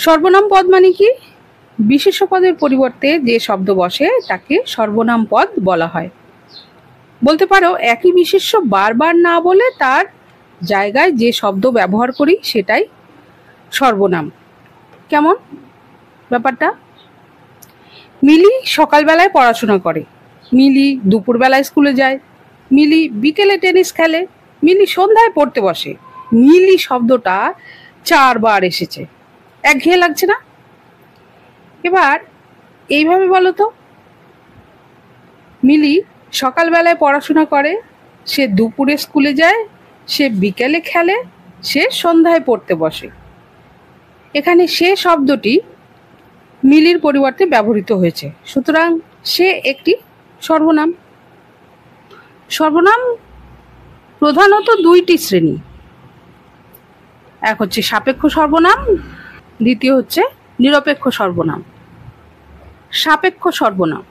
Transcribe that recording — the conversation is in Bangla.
সর্বনাম পদ মানে কি? বিশেষ্য পদের পরিবর্তে যে শব্দ বসে তাকে সর্বনাম পদ বলা হয়। বলতে পারো একই বিশেষ্য বারবার না বলে তার জায়গায় যে শব্দ ব্যবহার করি সেটাই সর্বনাম। কেমন ব্যাপারটা? মিলি সকালবেলায় পড়াশোনা করে, মিলি দুপুরবেলায় স্কুলে যায়, মিলি বিকেলে টেনিস খেলে, মিলি সন্ধ্যায় পড়তে বসে। মিলি শব্দটা 4 বার এসেছে, একঘেয়ে লাগছে না? এবার এইভাবে বলো তো, মিলি সকালবেলায় পড়াশোনা করে, সে দুপুরে স্কুলে যায়, সে বিকেলে খেলে, সে সন্ধ্যায় পড়তে বসে। এখানে সে শব্দটি মিলির পরিবর্তে ব্যবহৃত হয়েছে, সুতরাং সে একটি সর্বনাম। সর্বনাম প্রধানত 2টি শ্রেণী, এক হচ্ছে সাপেক্ষ সর্বনাম, দ্বিতীয় হচ্ছে নিরপেক্ষ সর্বনাম। সাপেক্ষ সর্বনাম